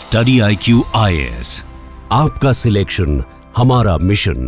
Study IQ IAS, आपका selection हमारा mission.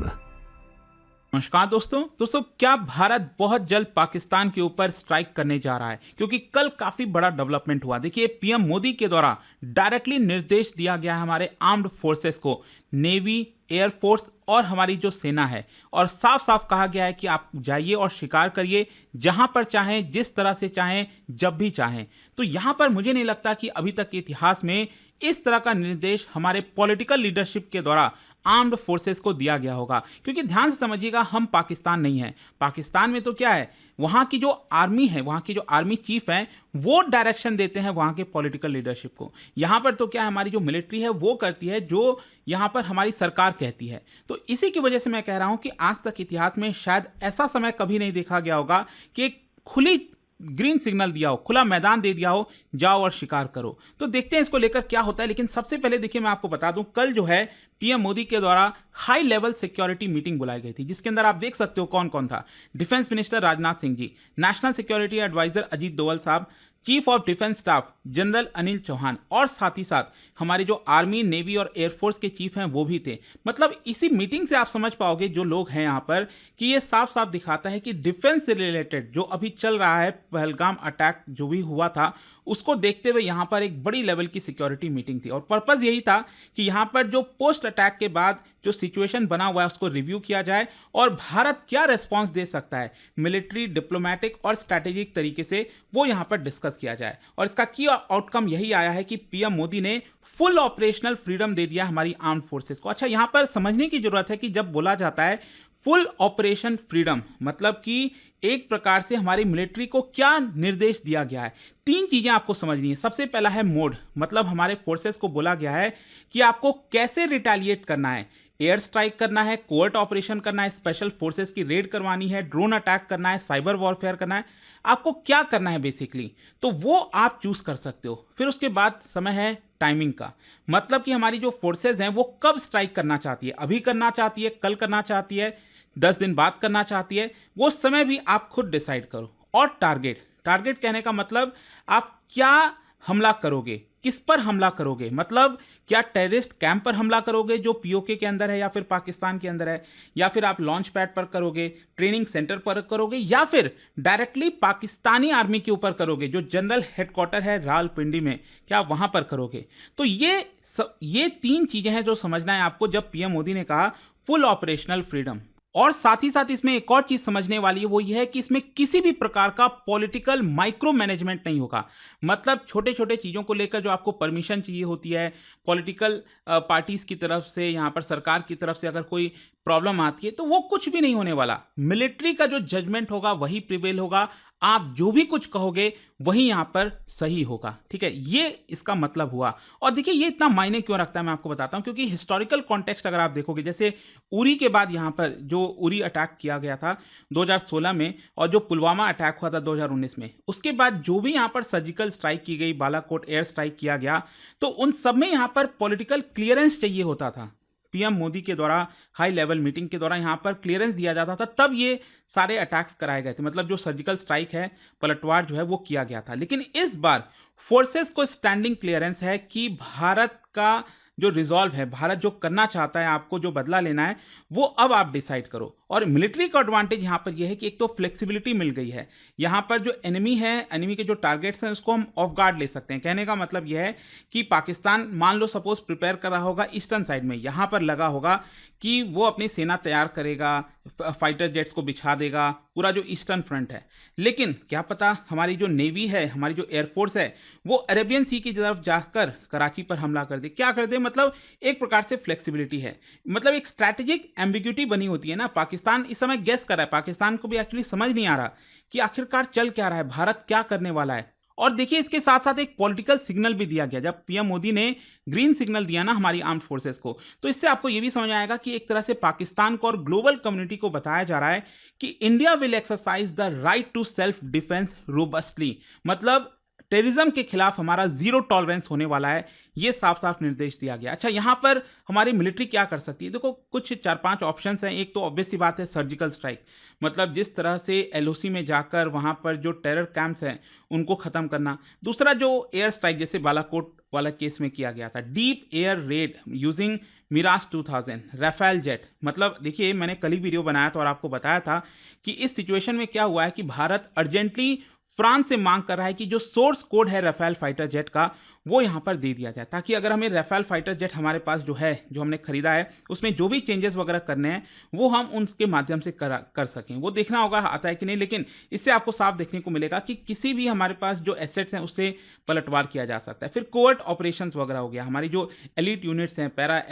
नमस्कार दोस्तों क्या भारत बहुत जल्द पाकिस्तान के ऊपर स्ट्राइक करने जा रहा है? क्योंकि कल काफी बड़ा डेवलपमेंट हुआ। देखिए, पीएम मोदी के द्वारा डायरेक्टली निर्देश दिया गया है हमारे आर्म्ड फोर्सेस को, नेवी, एयरफोर्स और हमारी जो सेना है, और साफ साफ कहा गया है कि आप जाइए और शिकार करिए जहां पर चाहें, जिस तरह से चाहें, जब भी चाहें। तो यहां पर मुझे नहीं लगता कि अभी तक के इतिहास में इस तरह का निर्देश हमारे पॉलिटिकल लीडरशिप के द्वारा आर्म्ड फोर्सेस को दिया गया होगा। क्योंकि ध्यान से समझिएगा, हम पाकिस्तान नहीं है। पाकिस्तान में तो क्या है, वहां की जो आर्मी है, वहां की जो आर्मी चीफ हैं, वो डायरेक्शन देते हैं वहां के पॉलिटिकल लीडरशिप को। यहां पर तो क्या है, हमारी जो मिलिट्री है वो करती है जो यहां पर हमारी सरकार कहती है। तो इसी की वजह से मैं कह रहा हूं कि आज तक इतिहास में शायद ऐसा समय कभी नहीं देखा गया होगा कि एक खुली ग्रीन सिग्नल दिया हो, खुला मैदान दे दिया हो, जाओ और शिकार करो। तो देखते हैं इसको लेकर क्या होता है। लेकिन सबसे पहले देखिए, मैं आपको बता दूं, कल जो है पीएम मोदी के द्वारा हाई लेवल सिक्योरिटी मीटिंग बुलाई गई थी, जिसके अंदर आप देख सकते हो कौन कौन था। Defence minister Rajnath Singh ji, national security adviser Ajit Doval साहब, chief of defence staff general Anil Chauhan, और साथ ही साथ हमारे जो आर्मी, नेवी और एयरफोर्स के चीफ हैं वो भी थे। मतलब इसी मीटिंग से आप समझ पाओगे जो लोग हैं यहाँ पर, कि ये साफ साफ दिखाता है कि डिफेंस से रिलेटेड जो अभी चल रहा है, पहलगाम अटैक जो भी हुआ था, उसको देखते हुए यहाँ पर एक बड़ी लेवल की सिक्योरिटी मीटिंग थी। और पर्पज़ यही था कि यहाँ पर जो पोस्ट अटैक के बाद जो सिचुएशन बना हुआ है उसको रिव्यू किया जाए और भारत क्या रेस्पॉन्स दे सकता है, मिलिट्री, डिप्लोमेटिक और स्ट्रैटेजिक तरीके से, वो यहाँ पर डिस्कस किया जाए। और इसका की आउटकम यही आया है कि पीएम मोदी ने फुल ऑपरेशनल फ्रीडम दे दिया हमारी आर्म्ड फोर्सेस को। अच्छा, यहाँ पर समझने की जरूरत है कि जब बोला जाता है फुल ऑपरेशन फ्रीडम, मतलब कि एक प्रकार से हमारी मिलिट्री को क्या निर्देश दिया गया है। तीन चीजें आपको समझनी है। सबसे पहला है मोड, मतलब हमारे फोर्सेस को बोला गया है कि आपको कैसे रिटेलिएट करना है। एयर स्ट्राइक करना है, कोवर्ट ऑपरेशन करना है, स्पेशल फोर्सेस की रेड करवानी है, ड्रोन अटैक करना है, साइबर वॉरफेयर करना है, आपको क्या करना है बेसिकली, तो वो आप चूज कर सकते हो। फिर उसके बाद समय है टाइमिंग का, मतलब कि हमारी जो फोर्सेस हैं वो कब स्ट्राइक करना चाहती है, अभी करना चाहती है, कल करना चाहती है, 10 दिन बाद करना चाहती है, वो समय भी आप खुद डिसाइड करो। और टारगेट, टारगेट कहने का मतलब आप क्या हमला करोगे, किस पर हमला करोगे, मतलब क्या टेररिस्ट कैंप पर हमला करोगे जो पीओके के अंदर है या फिर पाकिस्तान के अंदर है, या फिर आप लॉन्च पैड पर करोगे, ट्रेनिंग सेंटर पर करोगे, या फिर डायरेक्टली पाकिस्तानी आर्मी के ऊपर करोगे जो जनरल हेडक्वार्टर है रावलपिंडी में, क्या वहां पर करोगे। तो ये तीन चीजें हैं जो समझना है आपको जब पीएम मोदी ने कहा फुल ऑपरेशनल फ्रीडम। और साथ ही साथ इसमें एक और चीज समझने वाली है, वो ये है कि इसमें किसी भी प्रकार का पॉलिटिकल माइक्रो मैनेजमेंट नहीं होगा। मतलब छोटे छोटे चीजों को लेकर जो आपको परमिशन चाहिए होती है पॉलिटिकल पार्टीज की तरफ से, यहां पर सरकार की तरफ से अगर कोई प्रॉब्लम आती है, तो वो कुछ भी नहीं होने वाला। मिलिट्री का जो जजमेंट होगा वही प्रिवेल होगा, आप जो भी कुछ कहोगे वही यहां पर सही होगा। ठीक है, ये इसका मतलब हुआ। और देखिए, ये इतना मायने क्यों रखता है मैं आपको बताता हूं। क्योंकि हिस्टोरिकल कॉन्टेक्स्ट अगर आप देखोगे, जैसे उरी के बाद यहां पर जो उरी अटैक किया गया था 2016 में, और जो पुलवामा अटैक हुआ था 2019 में, उसके बाद जो भी यहां पर सर्जिकल स्ट्राइक की गई, बालाकोट एयर स्ट्राइक किया गया, तो उन सब में यहां पर पॉलिटिकल क्लियरेंस चाहिए होता था। पीएम मोदी के द्वारा हाई लेवल मीटिंग के द्वारा यहां पर क्लियरेंस दिया जाता था, तब ये सारे अटैक्स कराए गए थे। मतलब जो सर्जिकल स्ट्राइक है, पलटवार जो है वो किया गया था। लेकिन इस बार फोर्सेस को स्टैंडिंग क्लियरेंस है कि भारत का जो रिजॉल्व है, भारत जो करना चाहता है, आपको जो बदला लेना है, वो अब आप डिसाइड करो। और मिलिट्री का एडवांटेज यहां पर यह है कि एक तो फ्लेक्सिबिलिटी मिल गई है। यहां पर जो एनिमी है, एनिमी के जो टारगेट्स हैं, उसको हम ऑफ गार्ड ले सकते हैं। कहने का मतलब यह है कि पाकिस्तान मान लो सपोज प्रिपेयर कर रहा होगा ईस्टर्न साइड में, यहां पर लगा होगा कि वो अपनी सेना तैयार करेगा, फाइटर जेट्स को बिछा देगा, पूरा जो ईस्टर्न फ्रंट है। लेकिन क्या पता हमारी जो नेवी है, हमारी जो एयरफोर्स है, वो अरेबियन सी की तरफ जाकर कराची पर हमला कर दे। क्या कर दे, मतलब एक प्रकार से फ्लेक्सिबिलिटी है, मतलब एक स्ट्रैटेजिक एम्बिग्यूटी बनी होती है ना। पाकिस्तान इस समय गेस कर रहा है, पाकिस्तान को भी एक्चुअली समझ नहीं आ रहा कि आखिरकार चल क्या रहा है, भारत क्या करने वाला है। और देखिए, इसके साथ साथ एक पॉलिटिकल सिग्नल भी दिया गया। जब पीएम मोदी ने ग्रीन सिग्नल दिया ना हमारी आर्म्ड फोर्सेस को, तो इससे आपको यह भी समझ आएगा कि एक तरह से पाकिस्तान को और ग्लोबल कम्युनिटी को बताया जा रहा है कि India will exercise the right to self defence robustly, मतलब टेररिज्म के खिलाफ हमारा जीरो टॉलरेंस होने वाला है, ये साफ साफ निर्देश दिया गया। अच्छा, यहां पर हमारी मिलिट्री क्या कर सकती है, देखो कुछ 4-5 ऑप्शंस हैं। एक तो ऑब्वियस सी बात है सर्जिकल स्ट्राइक, मतलब जिस तरह से एलओसी में जाकर वहां पर जो टेरर कैंप्स हैं उनको खत्म करना। दूसरा जो एयर स्ट्राइक, जैसे बालाकोट वाला केस में किया गया था। Deep air raid using Mirage 2000 Rafale jet. मतलब देखिए, मैंने कल ही वीडियो बनाया था और आपको बताया था कि इस सिचुएशन में क्या हुआ है कि भारत अर्जेंटली फ्रांस से मांग कर रहा है कि जो सोर्स कोड है राफेल फाइटर जेट का वो यहाँ पर दे दिया जाए, ताकि अगर हमें राफेल फाइटर जेट हमारे पास जो है, जो हमने खरीदा है, उसमें जो भी चेंजेस वगैरह करने हैं वो हम उनके माध्यम से कर सकें। वो देखना होगा आता है कि नहीं, लेकिन इससे आपको साफ देखने को मिलेगा कि किसी भी हमारे पास जो एसेट्स हैं उससे पलटवार किया जा सकता है। फिर कोवर्ट ऑपरेशंस वगैरह हो गया, हमारी जो एलिट यूनिट्स हैं, पैरा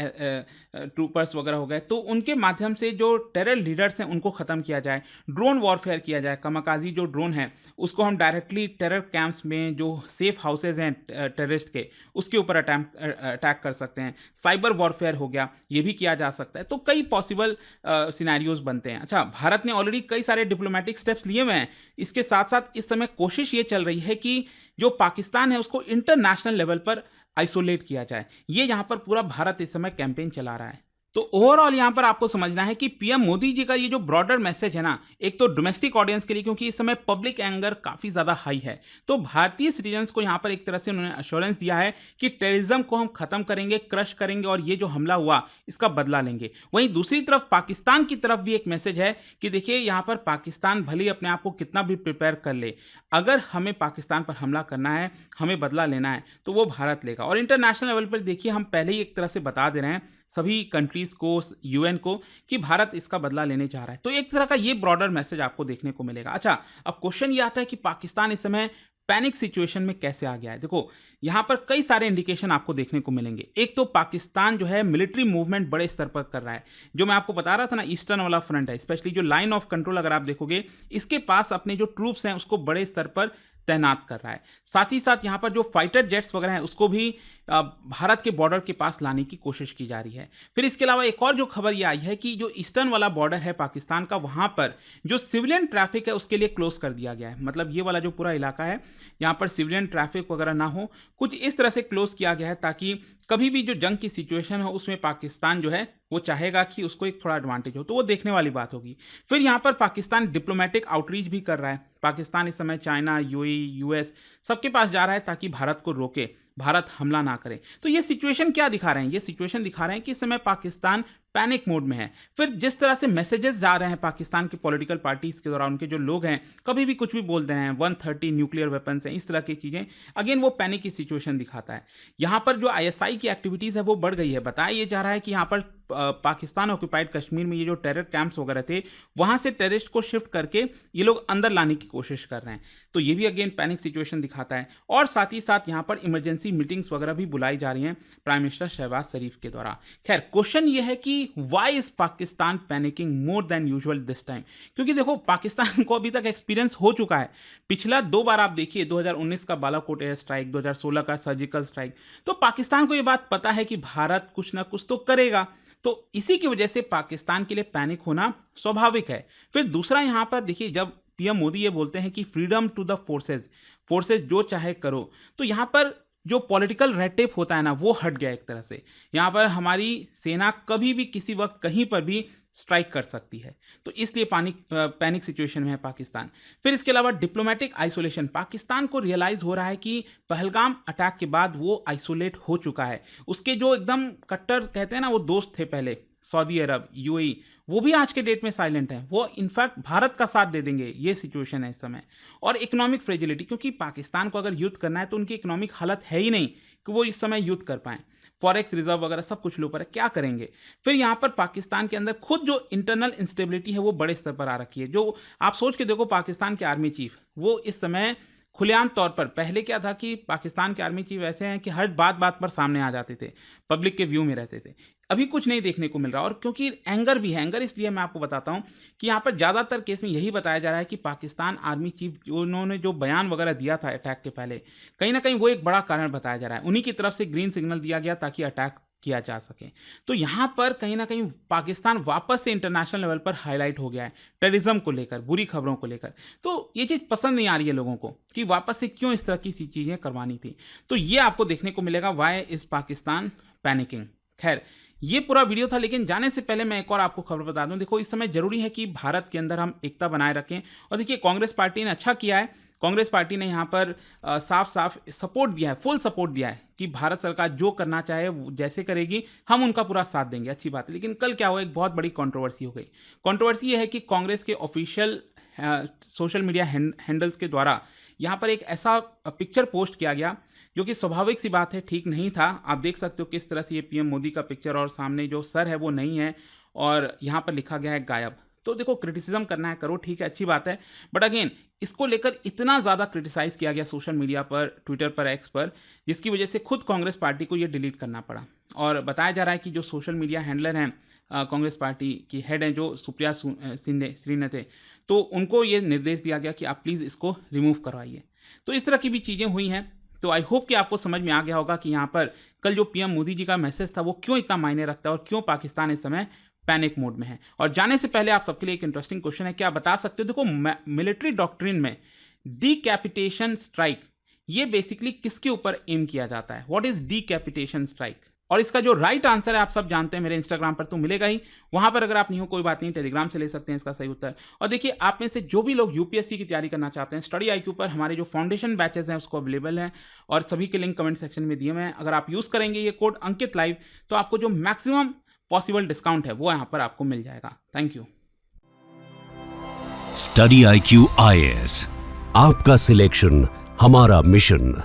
ट्रूपर्स वगैरह हो गए, तो उनके माध्यम से जो टेरर लीडर्स हैं उनको ख़त्म किया जाए। ड्रोन वॉरफेयर किया जाए, कमाकाजी जो ड्रोन है उसको हम डायरेक्टली टेरर कैंप्स में जो सेफ हाउसेज हैं टेररिस्ट के, उसके ऊपर अटैक कर सकते हैं। साइबर वॉरफेयर हो गया, ये भी किया जा सकता है। तो कई पॉसिबल सिनेरियोज बनते हैं। अच्छा, भारत ने ऑलरेडी कई सारे डिप्लोमेटिक स्टेप्स लिए हुए हैं। इसके साथ साथ इस समय कोशिश ये चल रही है कि जो पाकिस्तान है उसको इंटरनेशनल लेवल पर आइसोलेट किया जाए। ये यहां पर पूरा भारत इस समय कैंपेन चला रहा है। तो ओवरऑल यहां पर आपको समझना है कि पीएम मोदी जी का ये जो ब्रॉडर मैसेज है ना, एक तो डोमेस्टिक ऑडियंस के लिए, क्योंकि इस समय पब्लिक एंगर काफी ज्यादा हाई है, तो भारतीय सिटीजन्स को यहां पर एक तरह से उन्होंने अश्योरेंस दिया है कि टेररिज्म को हम खत्म करेंगे, क्रश करेंगे और ये जो हमला हुआ इसका बदला लेंगे। वहीं दूसरी तरफ पाकिस्तान की तरफ भी एक मैसेज है कि देखिए, यहां पर पाकिस्तान भले ही अपने आप को कितना भी प्रिपेयर कर ले, अगर हमें पाकिस्तान पर हमला करना है, हमें बदला लेना है, तो वो भारत लेगा। और इंटरनेशनल लेवल पर देखिए, हम पहले ही एक तरह से बता दे रहे हैं सभी कंट्रीज को, यूएन को, कि भारत इसका बदला लेने जा रहा है। तो एक तरह का ये ब्रॉडर मैसेज आपको देखने को मिलेगा। अच्छा, अब क्वेश्चन ये आता है कि पाकिस्तान इस समय पैनिक सिचुएशन में कैसे आ गया है। देखो, यहां पर कई सारे इंडिकेशन आपको देखने को मिलेंगे। एक तो पाकिस्तान जो है मिलिट्री मूवमेंट बड़े स्तर पर कर रहा है। जो मैं आपको बता रहा था ना, ईस्टर्न वाला फ्रंट है, स्पेशली जो लाइन ऑफ कंट्रोल अगर आप देखोगे, इसके पास अपने जो ट्रूप्स हैं उसको बड़े स्तर पर तैनात कर रहा है। साथ ही साथ यहां पर जो फाइटर जेट्स वगैरह हैं उसको भी भारत के बॉर्डर के पास लाने की कोशिश की जा रही है। फिर इसके अलावा एक और जो खबर ये आई है कि जो ईस्टर्न वाला बॉर्डर है पाकिस्तान का, वहां पर जो सिविलियन ट्रैफिक है उसके लिए क्लोज कर दिया गया है। मतलब ये वाला जो पूरा इलाका है, यहां पर सिविलियन ट्रैफिक वगैरह ना हो, कुछ इस तरह से क्लोज किया गया है ताकि कभी भी जो जंग की सिचुएशन हो उसमें पाकिस्तान जो है वो चाहेगा कि उसको एक थोड़ा एडवांटेज हो, तो वो देखने वाली बात होगी। फिर यहाँ पर पाकिस्तान डिप्लोमेटिक आउटरीच भी कर रहा है। पाकिस्तान इस समय चाइना, यूएई, यूएस सबके पास जा रहा है ताकि भारत को रोके, भारत हमला ना करे। तो ये सिचुएशन क्या दिखा रहे हैं? ये सिचुएशन दिखा रहे हैं कि इस समय पाकिस्तान पैनिक मोड में है। फिर जिस तरह से मैसेजेस जा रहे हैं पाकिस्तान की पॉलिटिकल पार्टीज के द्वारा, उनके जो लोग हैं कभी भी कुछ भी बोल दे रहे हैं, 130 न्यूक्लियर वेपन्स हैं, इस तरह की चीजें, अगेन वो पैनिक की सिचुएशन दिखाता है। यहाँ पर जो आईएसआई की एक्टिविटीज है वो बढ़ गई है। बताया ये जा रहा है कि यहाँ पर पाकिस्तान ऑक्यूपाइड कश्मीर में ये जो टेरर कैंप्स वगैरह थे, वहां से टेररिस्ट को शिफ्ट करके ये लोग अंदर लाने की कोशिश कर रहे हैं। तो ये भी अगेन पैनिक सिचुएशन दिखाता है। और साथ ही साथ यहाँ पर इमरजेंसी मीटिंग्स वगैरह भी बुलाई जा रही हैं प्राइम मिनिस्टर शहबाज शरीफ के द्वारा। खैर, क्वेश्चन ये है कि why is Pakistan panicking more than usual this time? क्योंकि देखो, पाकिस्तान को अभी तक एक्सपीरियंस हो चुका है। पिछला 2 बार आप देखिए, 2019 का बालाकोट एयर स्ट्राइक, 2016 का सर्जिकल स्ट्राइक। तो पाकिस्तान को ये बात पता है कि भारत कुछ ना कुछ तो करेगा, तो इसी की वजह से पाकिस्तान के लिए पैनिक होना स्वाभाविक है। फिर दूसरा, यहां पर देखिए, जब पीएम मोदी ये बोलते हैं कि फ्रीडम टू द फोर्सेज जो चाहे करो, तो यहां पर जो पॉलिटिकल रेड टेप होता है ना, वो हट गया एक तरह से। यहां पर हमारी सेना कभी भी किसी वक्त कहीं पर भी स्ट्राइक कर सकती है, तो इसलिए पैनिक सिचुएशन में है पाकिस्तान। फिर इसके अलावा डिप्लोमेटिक आइसोलेशन, पाकिस्तान को रियलाइज हो रहा है कि पहलगाम अटैक के बाद वो आइसोलेट हो चुका है। उसके जो एकदम कट्टर कहते हैं ना, वो दोस्त थे पहले, सऊदी अरब, यूएई, वो भी आज के डेट में साइलेंट है। वो इनफैक्ट भारत का साथ दे देंगे, ये सिचुएशन है इस समय। और इकोनॉमिक फ्रेजिलिटी, क्योंकि पाकिस्तान को अगर युद्ध करना है तो उनकी इकोनॉमिक हालत है ही नहीं कि वो इस समय युद्ध कर पाएं। फॉरेक्स रिजर्व वगैरह सब कुछ लो पर है, क्या करेंगे? फिर यहाँ पर पाकिस्तान के अंदर खुद जो इंटरनल इंस्टेबिलिटी है वो बड़े स्तर पर आ रखी है। जो आप सोच के देखो, पाकिस्तान के आर्मी चीफ वो इस समय खुलेआम तौर पर, पहले क्या था कि पाकिस्तान के आर्मी चीफ ऐसे हैं कि हर बात पर सामने आ जाते थे, पब्लिक के व्यू में रहते थे। अभी कुछ नहीं देखने को मिल रहा। और क्योंकि एंगर भी है, एंगर इसलिए मैं आपको बताता हूं कि यहाँ पर ज़्यादातर केस में यही बताया जा रहा है कि पाकिस्तान आर्मी चीफ उन्होंने जो बयान वगैरह दिया था अटैक के पहले, कहीं ना कहीं वो एक बड़ा कारण बताया जा रहा है। उन्हीं की तरफ से ग्रीन सिग्नल दिया गया ताकि अटैक किया जा सके। तो यहाँ पर कहीं ना कहीं पाकिस्तान वापस से इंटरनेशनल लेवल पर हाईलाइट हो गया है टेररिज्म को लेकर, बुरी खबरों को लेकर। तो ये चीज़ पसंद नहीं आ रही है लोगों को कि वापस से क्यों इस तरह की चीज़ें करवानी थी। तो ये आपको देखने को मिलेगा, व्हाई इज पाकिस्तान पैनिकिंग। खैर, ये पूरा वीडियो था, लेकिन जाने से पहले मैं एक और आपको खबर बता दूं। देखो, इस समय जरूरी है कि भारत के अंदर हम एकता बनाए रखें। और देखिए, कांग्रेस पार्टी ने अच्छा किया है, कांग्रेस पार्टी ने यहाँ पर साफ साफ सपोर्ट दिया है, फुल सपोर्ट दिया है कि भारत सरकार जो करना चाहे वो जैसे करेगी, हम उनका पूरा साथ देंगे। अच्छी बात है। लेकिन कल क्या हुआ, एक बहुत बड़ी कंट्रोवर्सी हो गई। कंट्रोवर्सी ये है कि कांग्रेस के ऑफिशियल सोशल मीडिया हैंडल्स के द्वारा यहाँ पर एक ऐसा पिक्चर पोस्ट किया गया जो कि स्वाभाविक सी बात है, ठीक नहीं था। आप देख सकते हो किस तरह से ये पीएम मोदी का पिक्चर और सामने जो सर है वो नहीं है, और यहाँ पर लिखा गया है गायब। तो देखो, क्रिटिसिज्म करना है करो, ठीक है, अच्छी बात है, बट अगेन इसको लेकर इतना ज़्यादा क्रिटिसाइज़ किया गया सोशल मीडिया पर, ट्विटर पर, एक्स पर, जिसकी वजह से खुद कांग्रेस पार्टी को ये डिलीट करना पड़ा। और बताया जा रहा है कि जो सोशल मीडिया हैंडलर हैं कांग्रेस पार्टी की हेड हैं जो सुप्रिया श्रीनाथ, तो उनको ये निर्देश दिया गया कि आप प्लीज़ इसको रिमूव करवाइए। तो इस तरह की भी चीज़ें हुई हैं। तो आई होप कि आपको समझ में आ गया होगा कि यहाँ पर कल जो पीएम मोदी जी का मैसेज था वो क्यों इतना मायने रखता है और क्यों पाकिस्तान इस समय पैनिक मोड में है। और जाने से पहले आप सबके लिए एक इंटरेस्टिंग क्वेश्चन है, क्या बता सकते हो, देखो मिलिट्री डॉक्ट्रिन में डीकैपिटेशन स्ट्राइक ये बेसिकली किसके ऊपर एम किया जाता है? What is decapitation strike? और इसका जो राइट आंसर है आप सब जानते हैं, मेरे इंस्टाग्राम पर तो मिलेगा ही, वहां पर अगर आप नहीं हो कोई बात नहीं, टेलीग्राम से ले सकते हैं इसका सही उत्तर। और देखिए, आप में से जो भी लोग यूपीएससी की तैयारी करना चाहते हैं, स्टडी IQ पर हमारे जो फाउंडेशन बैचेस हैं उसको अवेलेबल है, और सभी के लिंक कमेंट सेक्शन में दिए हुए हैं। अगर आप यूज़ करेंगे ये कोड अंकित लाइव, तो आपको जो मैक्सिमम पॉसिबल डिस्काउंट है वो यहाँ पर आपको मिल जाएगा। Thank you. Study IQ IAS, आपका सिलेक्शन हमारा मिशन।